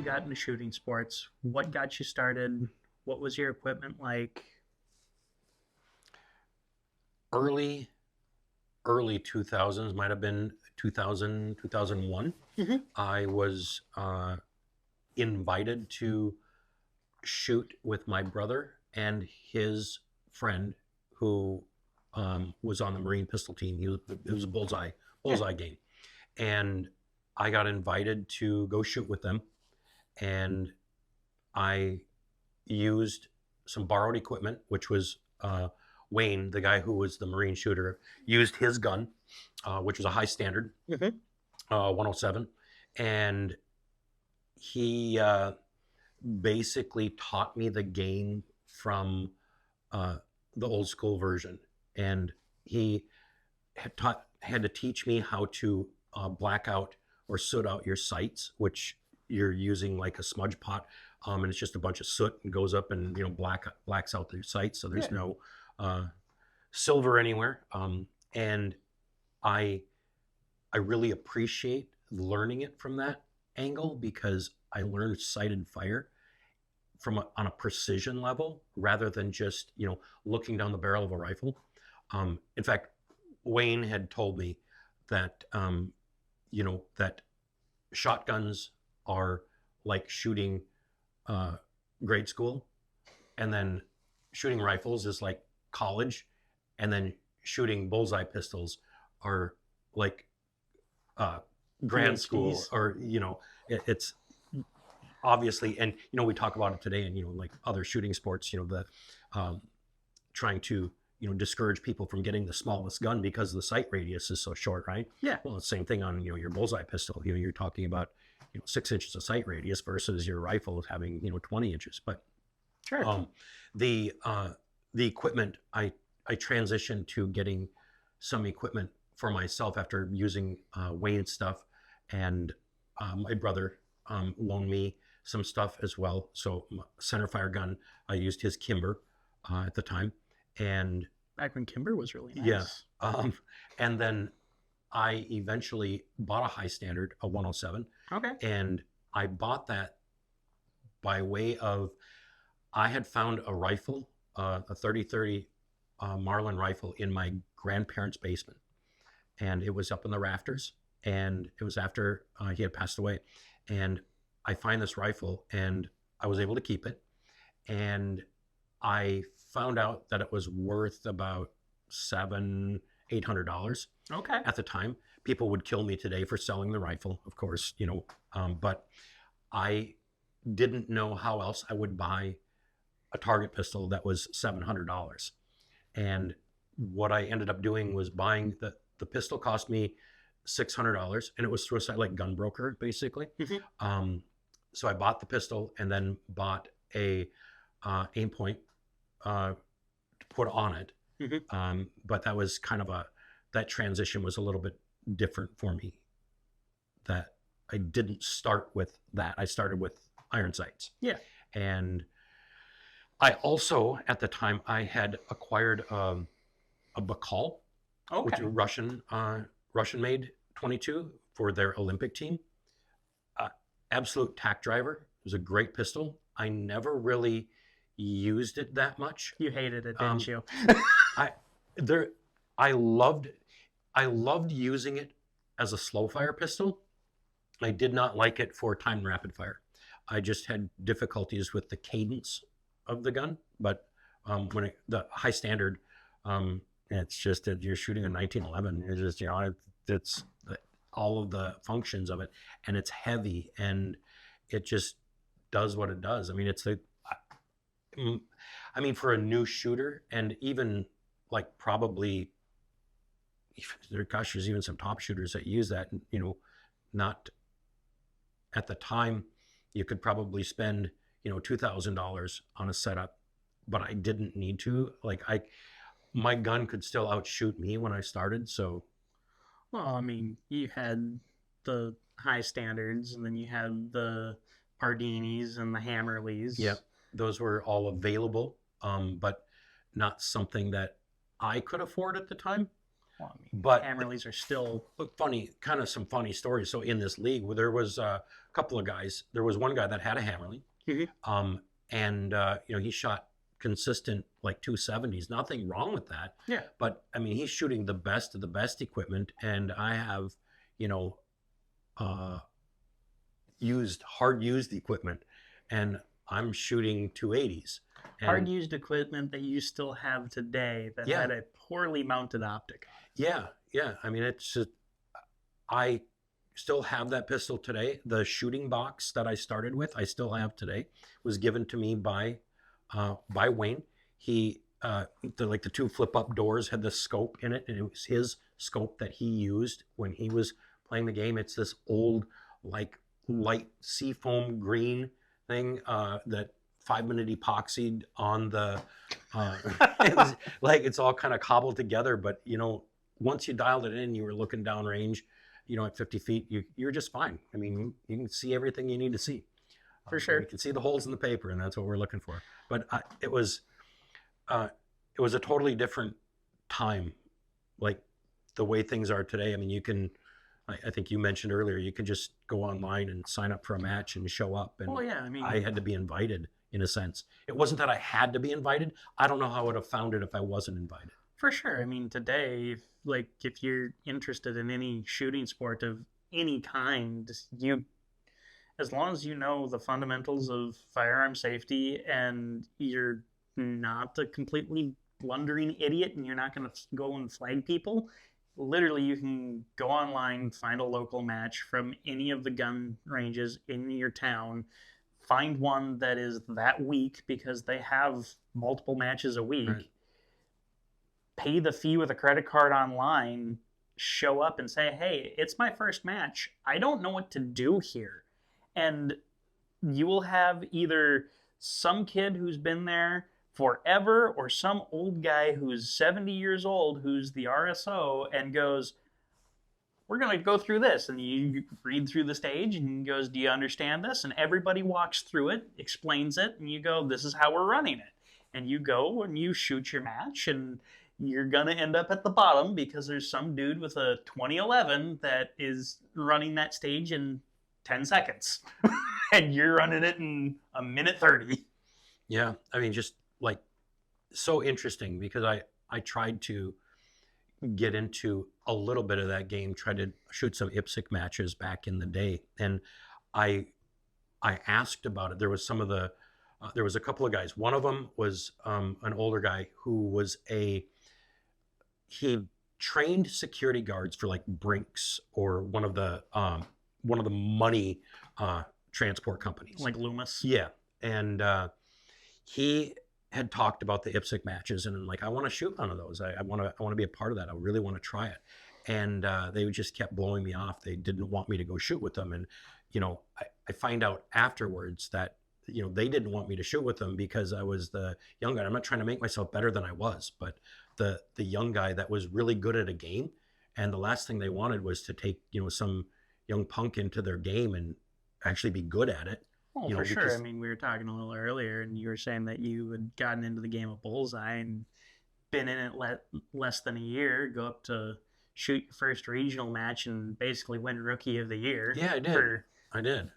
got into shooting sports? What got you started? What was your equipment like? Early, early 2000s, might have been 2000, 2001. Mm-hmm. I was invited to shoot with my brother and his friend who was on the Marine pistol team. It was a Yeah. bullseye game. And I got invited to go shoot with them. And I used some borrowed equipment, which was Wayne, the guy who was the Marine shooter, used his gun, which was a high standard, Mm-hmm. 107. And he basically taught me the game from uh, the old school version. And he had to teach me how to black out or soot out your sights, which you're using like a smudge pot, and it's just a bunch of soot and goes up and blacks out your sights, so Yeah. there's no uh, silver anywhere. And I I really appreciate learning it from that angle because I learned sighted fire on a precision level rather than just looking down the barrel of a rifle. In fact, Wayne had told me that that shotguns are like shooting uh, grade school, and then shooting rifles is like college, and then shooting bullseye pistols are like uh, grad school, PhDs. or it's obviously. And we talk about it today, and like other shooting sports, the um, trying to discourage people from getting the smallest gun because the sight radius is so short, right? Yeah. Well, the same thing on your bullseye pistol. You're talking about 6 inches of sight radius versus your rifle having 20 inches. But Sure. the equipment, I transitioned to getting some equipment for myself after using Wayne's stuff, and my brother loaned me some stuff as well. So center fire gun, I used his Kimber at the time, and Back when Kimber was really nice. yeah, and then I eventually bought a high standard, a 107, Okay. and I bought that by way of I had found a rifle, a 30-30 Marlin rifle in my grandparents' basement, and it was up in the rafters. And it was after he had passed away, and I find this rifle, and I was able to keep it. And I found out that it was worth about $700-800 Okay. at the time. People would kill me today for selling the rifle, of course, but I didn't know how else I would buy a target pistol that was $700. And what I ended up doing was buying the pistol cost me $600, and it was through a site like Gunbroker, basically. Mm-hmm. So I bought the pistol and then bought a aim point to put on it. Mm-hmm. But that was kind of that transition was a little bit different for me. That I didn't start with that. I started with iron sights. Yeah. And I also, at the time, I had acquired a Bakal, which is Okay. a Russian-made 22 for their Olympic team. Absolute tack driver. It was a great pistol. I never really used it that much. You hated it, didn't you? I there I loved using it as a slow fire pistol. I did not like it for timed rapid fire. I just had difficulties with the cadence of the gun. But the high standard, it's just that you're shooting a 1911. It's just it's all of the functions of it, and it's heavy, and it just does what it does. I mean, for a new shooter, and even like probably, there's even some top shooters that use that. Not at the time, you could probably spend $2,000 on a setup, but I didn't need to. Like my gun could still outshoot me when I started. So Well, I mean, you had the high standards, and then you had the Pardinis and the Hammerleys. yeah, those were all available, but not something that I could afford at the time. Well, I mean, But Hammerleys are still funny, kind of some funny stories. So in this league, where there was a couple of guys, there was one guy that had a Hammerly, Mhm. um, and he shot consistent like 270s. Nothing wrong with that. Yeah. But I mean, he's shooting the best of the best equipment, and I have, you know, uh, hard used equipment, and I'm shooting 280s. Hard And used equipment that you still have today that yeah, had a poorly mounted optic on it. yeah. I mean, it's just, I still have that pistol today. The shooting box that I started with, I still have today. Was given to me by Wayne. He the two flip up doors had the scope in it, and it was his scope that he used when he was playing the game. It's this old like light seafoam green thing that 5-minute epoxied on the. It was like it's all kind of cobbled together, but once you dialed it in, you were looking downrange, at 50 feet, you're just fine. I mean, you can see everything you need to see. For You sure. can see the holes in the paper, and that's what we're looking for. But it was a totally different time, like the way things are today. I mean, you can. I think you mentioned earlier, you can just go online and sign up for a match and show up. And Well, yeah, I mean, I had to be invited in a sense. It wasn't that I had to be invited. I don't know how I would have found it if I wasn't invited. for sure. I mean, today, if you're interested in any shooting sport of any kind, as long as you know the fundamentals of firearm safety and you're not a completely blundering idiot and you're not going to go and flag people, literally you can go online, find a local match from any of the gun ranges in your town, find one that is that week because they have multiple matches a week, Right. pay the fee with a credit card online, show up and say, hey, it's my first match. I don't know what to do here. And you will have either some kid who's been there forever or some old guy who's 70 years old who's the RSO and goes, we're going to go through this. And you read through the stage and he goes, do you understand this? And everybody walks through it, explains it, and you go, this is how we're running it. And you go and you shoot your match, and you're going to end up at the bottom because there's some dude with a 2011 that is running that stage in 10 seconds. And you're running it in a minute 30. Yeah. I mean, just like so interesting because I tried to get into a little bit of that game, tried to shoot some IPSC matches back in the day. And I asked about it. There was there was a couple of guys. One of them was an older guy who was he trained security guards for like Brinks or one of the money transport companies, like Loomis. Yeah, and he had talked about the IPSC matches, and like, I want to shoot one of those. I want to be a part of that. I really want to try it. And they just kept blowing me off. They didn't want me to go shoot with them. And I find out afterwards that they didn't want me to shoot with them because I was the young guy. I'm not trying to make myself better than I was, but the young guy that was really good at a game, and the last thing they wanted was to take some young punk into their game and actually be good at it. Well, for sure. I mean, we were talking a little earlier, and you were saying that you had gotten into the game of Bullseye and been in it less than a year, go up to shoot your first regional match and basically win Rookie of the Year. Yeah, I did. I did.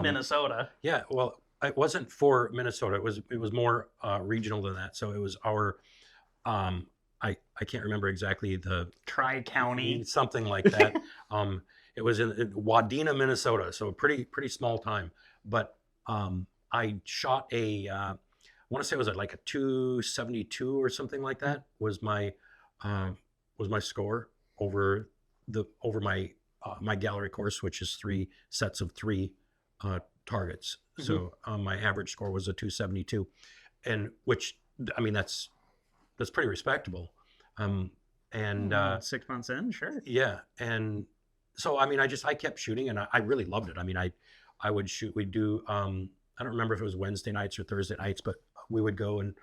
Minnesota. Yeah, well, it wasn't for Minnesota. It was more regional than that. So it was our, I can't remember exactly the Tri-County, something like that. It was in Wadena, Minnesota, so a pretty small time. But I shot I want to say it was like a 272 or something like that was my score over my gallery course, which is 3 sets of 3 targets. Mm-hmm. So my average score was a 272, and which, I mean, that's pretty respectable. And 6 months in, sure. Yeah, and so I mean, I kept shooting, and I really loved it. I mean, I would shoot. We'd do I don't remember if it was Wednesday nights or Thursday nights, but we would go, and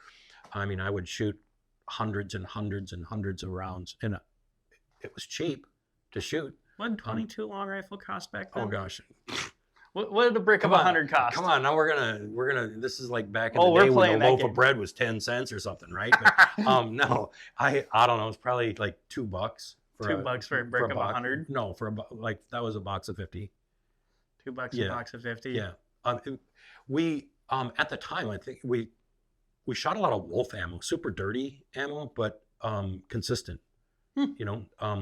I mean, I would shoot hundreds and hundreds and hundreds of rounds, and it was cheap to shoot. What 22 long rifle cost back then? Oh gosh, What did a brick of Come on, 100 cost? come on. Now we're gonna. This is like back in Oh, the we're day when playing the that loaf game. of bread was 10 cents or something, right? But no, I don't know. It's probably like $2 for $2 for a brick of box. 100. No, like that was a box of 50. $2 a Yeah, box of 50. yeah. We at the time I think we shot a lot of wolf ammo, super dirty ammo, but consistent. Hmm. You know, I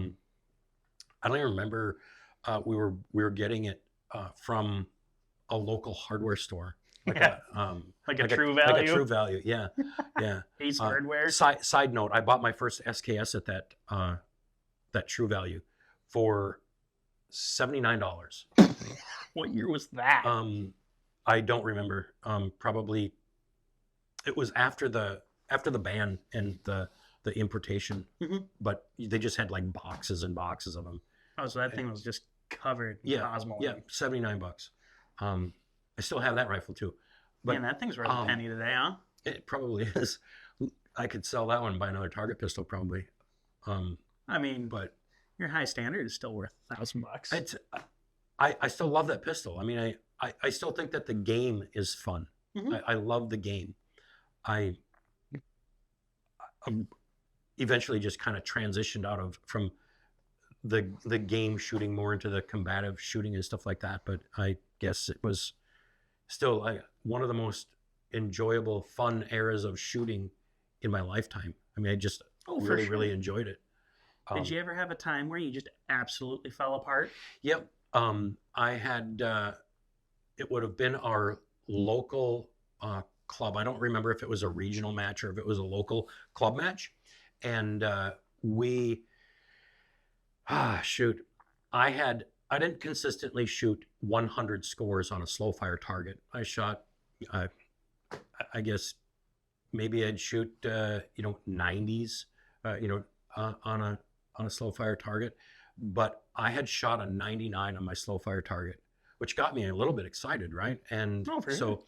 don't even remember. We were getting it from a local hardware store, like Yeah. Like a True Value. like a True Value. Yeah, yeah. Ace Hardware. Side note: I bought my first SKS at that True Value for $79. What year was that? I don't remember. Probably it was after the ban and the importation, but they just had like boxes and boxes of them. Oh, so that thing was just covered in Cosmo. Yeah, $79. I still have that rifle too. But man, that thing's worth a penny today, huh? It probably is. I could sell that one and buy another target pistol probably. I mean, but your high standard is still worth $1,000. It's I still love that pistol. I mean, I still think that the game is fun. I love the game. I eventually just kind of transitioned from the game shooting more into the combative shooting and stuff like that. But I guess it was still one of the most enjoyable, fun eras of shooting in my lifetime. I mean, I just really enjoyed it. Did you ever have a time where you just absolutely fell apart? Yep. I had, it would have been our local club. I don't remember if it was a regional match or if it was a local club match. And shoot, I didn't consistently shoot 100 scores on a slow fire target. I shot, I guess maybe I'd shoot, 90s, on a slow fire target. But I had shot a 99 on my slow fire target, which got me a little bit excited, right? And so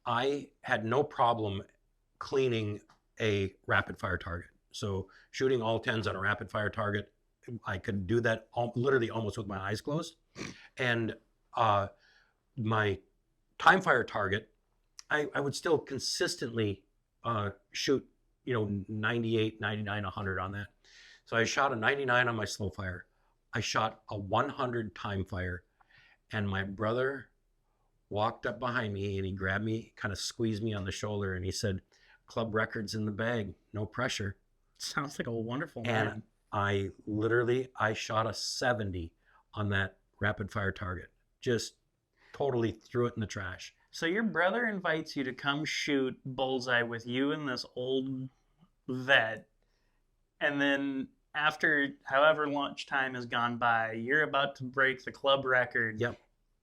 I had no problem cleaning a rapid fire target. So shooting all 10s on a rapid fire target, I could do that literally almost with my eyes closed. And my time fire target, I would still consistently shoot, 98, 99, 100 on that. So I shot a 99 on my slow fire. I shot a 100 time fire, and my brother walked up behind me and he grabbed me, kind of squeezed me on the shoulder, and he said, "Club record's in the bag, no pressure." Sounds like a wonderful man. And I shot a 70 on that rapid fire target. Just totally threw it in the trash. So your brother invites you to come shoot bullseye with you and this old vet, and then after however much time has gone by, you're about to break the club record. Yep.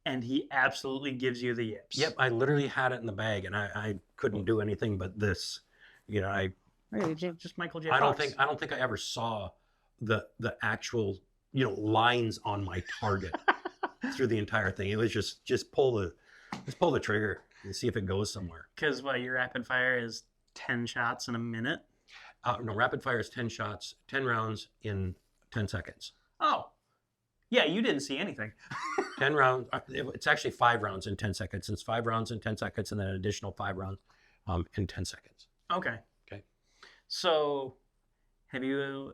And he absolutely gives you the yips. Yep. I literally had it in the bag, and I couldn't do anything but this. Just Michael J. I Fox. don't think I ever saw the actual lines on my target through the entire thing. It was just pull the trigger and see if it goes somewhere. Because your rapid fire is 10 shots in a minute. No, rapid fire is 10 shots, 10 rounds in 10 seconds. Oh, yeah, you didn't see anything. 10 rounds. It's actually 5 rounds in 10 seconds. It's 5 rounds in 10 seconds and then an additional 5 rounds in 10 seconds. Okay. So, have you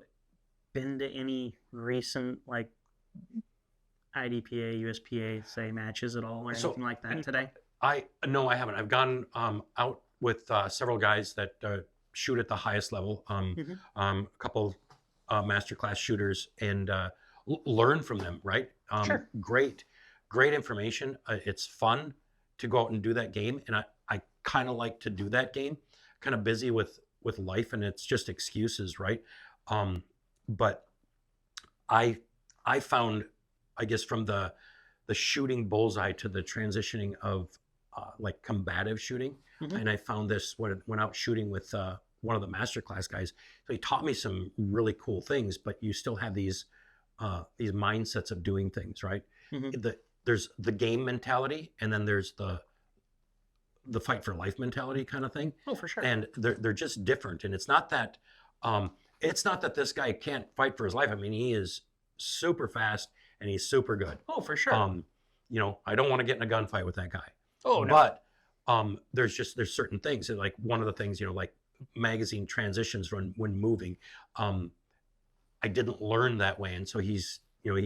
been to any recent IDPA, USPA, say, matches at all or anything like that today? No, I haven't. I've gone out with several guys that shoot at the highest level, a couple masterclass shooters, and learn from them, right? Sure. Great information. It's fun to go out and do that game, and I kind of like to do that game. Kind of busy with life, and it's just excuses, right? But I found, I guess, from the shooting bullseye to the transitioning of combative shooting, and I found this when I went out shooting with one of the masterclass guys. So he taught me some really cool things, but you still have these mindsets of doing things, right? There's the game mentality, and then there's the fight for life mentality kind of thing. Oh, for sure. And they're just different. And it's not that this guy can't fight for his life. I mean, he is super fast and he's super good. Oh, for sure. I don't want to get in a gunfight with that guy. Oh no. But there's certain things, and like one of the things, like magazine transitions when moving. I didn't learn that way, and so he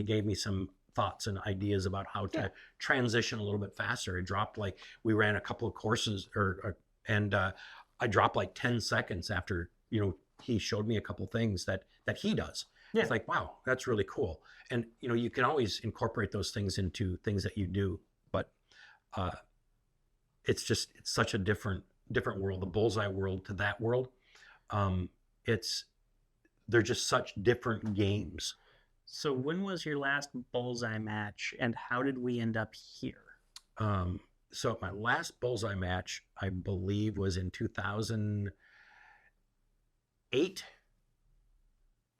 gave me some thoughts and ideas about how to Yeah. transition a little bit faster. It dropped like we ran a couple of courses, and I dropped like 10 seconds after he showed me a couple things that he does. Yeah. It's like, wow, that's really cool. And you can always incorporate those things into things that you do, but uh, it's such a different world, the bullseye world to that world. It's They're just such different games. So when was your last bullseye match, and how did we end up here? So my last bullseye match, I believe, was in 2008,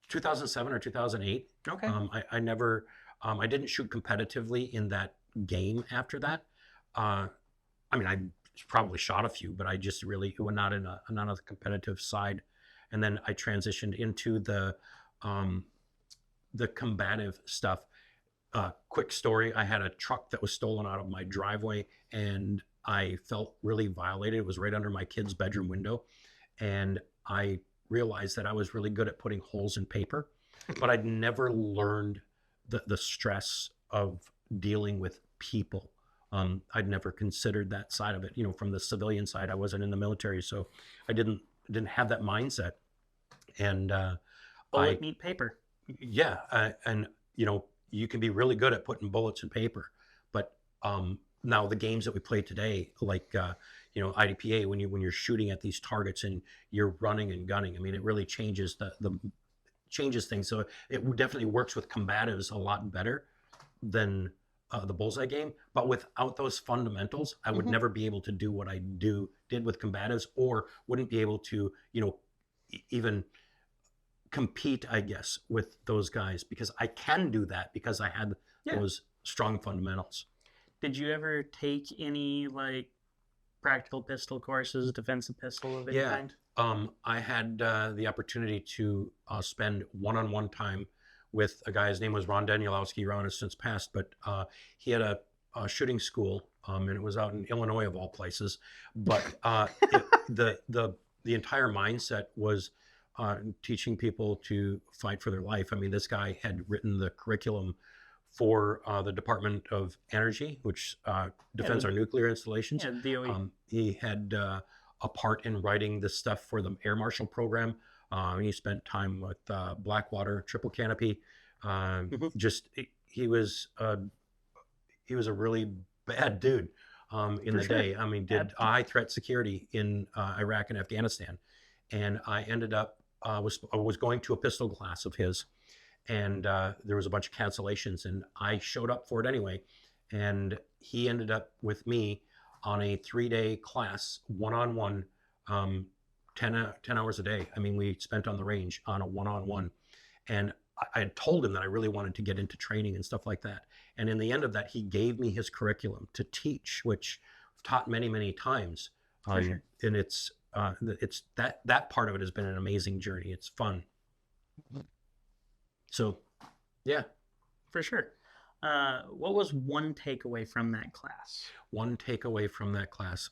2007 or 2008. Okay. I never, I didn't shoot competitively in that game after that. I mean, I probably shot a few, but I just really was not not on the competitive side. And then I transitioned into the combative stuff. Quick story: I had a truck that was stolen out of my driveway, and I felt really violated. It was right under my kid's bedroom window, and I realized that I was really good at putting holes in paper, but I'd never learned the stress of dealing with people. I'd never considered that side of it. From the civilian side, I wasn't in the military, so I didn't have that mindset. And Bullet meat paper. yeah, and you can be really good at putting bullets in paper, but now the games that we play today, like IDPA, when you're shooting at these targets and you're running and gunning, I mean, it really changes the changes things. So it definitely works with combatives a lot better than the bullseye game. But without those fundamentals, I would never be able to do what I did with combatives, or wouldn't be able to even compete, I guess, with those guys, because I can do that because I had those strong fundamentals. Did you ever take any like practical pistol courses, defensive pistol of any kind? I had the opportunity to spend one-on-one time with a guy. His name was Ron Danielowski. Ron has since passed, but he had a shooting school, and it was out in Illinois of all places. But the entire mindset was teaching people to fight for their life. I mean, this guy had written the curriculum for the Department of Energy, which defends our nuclear installations. Yeah, DOE. He had a part in writing this stuff for the Air Marshal program. He spent time with Blackwater, Triple Canopy. Just he was a really bad dude in the day. I mean, did high threat security in Iraq and Afghanistan, and I ended up I was going to a pistol class of his, and there was a bunch of cancellations, and I showed up for it anyway. And he ended up with me on a 3-day class, one-on-one, 10 hours a day. I mean, we spent on the range on a one-on-one. And I had told him that I really wanted to get into training and stuff like that. And in the end of that, he gave me his curriculum to teach, which I've taught many, many times. Sure. And it's that part of it has been an amazing journey. It's fun. So, yeah. For sure. What was one takeaway from that class? One takeaway from that class,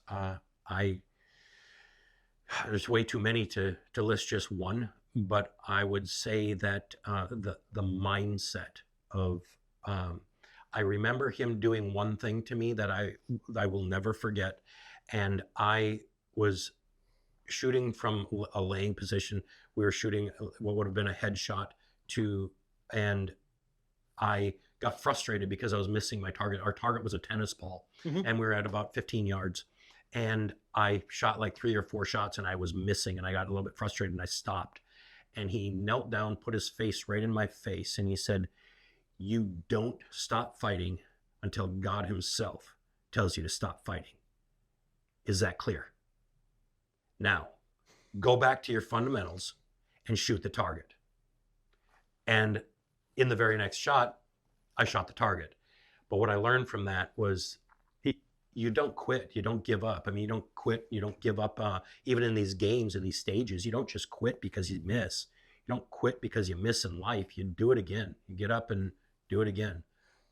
there's way too many to list just one, but I would say that the mindset of I remember him doing one thing to me that I will never forget, and I was shooting from a laying position. We were shooting what would have been a headshot and I got frustrated because I was missing my target. Our target was a tennis ball, and we were at about 15 yards. And I shot like 3 or 4 shots, and I was missing, and I got a little bit frustrated, and I stopped. And he knelt down, put his face right in my face, and he said, "You don't stop fighting until God himself tells you to stop fighting. Is that clear? Now, go back to your fundamentals and shoot the target." And in the very next shot, I shot the target. But what I learned from that was you don't quit. You don't give up. I mean, you don't quit. You don't give up. Even in these games, in these stages, you don't just quit because you miss. You don't quit because you miss in life. You do it again. You get up and do it again.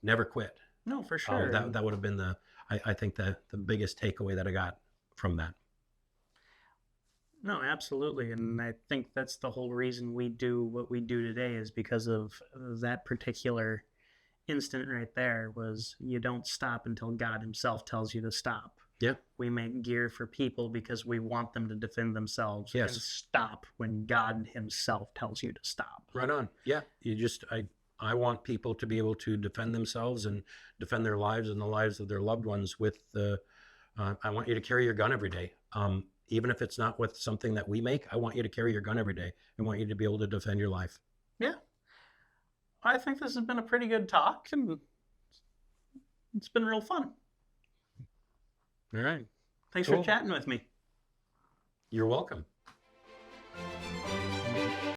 Never quit. No, for sure. That would have been I think the biggest takeaway that I got from that. No, absolutely. And I think that's the whole reason we do what we do today is because of that particular instant right there was you don't stop until God himself tells you to stop. Yeah. We make gear for people because we want them to defend themselves and Yes. stop when God himself tells you to stop. Right on. Yeah. I want people to be able to defend themselves and defend their lives and the lives of their loved ones with the. I want you to carry your gun every day. Even if it's not with something that we make, I want you to carry your gun every day. I want you to be able to defend your life. Yeah. I think this has been a pretty good talk and it's been real fun. All right. Thanks Cool. for chatting with me. You're welcome.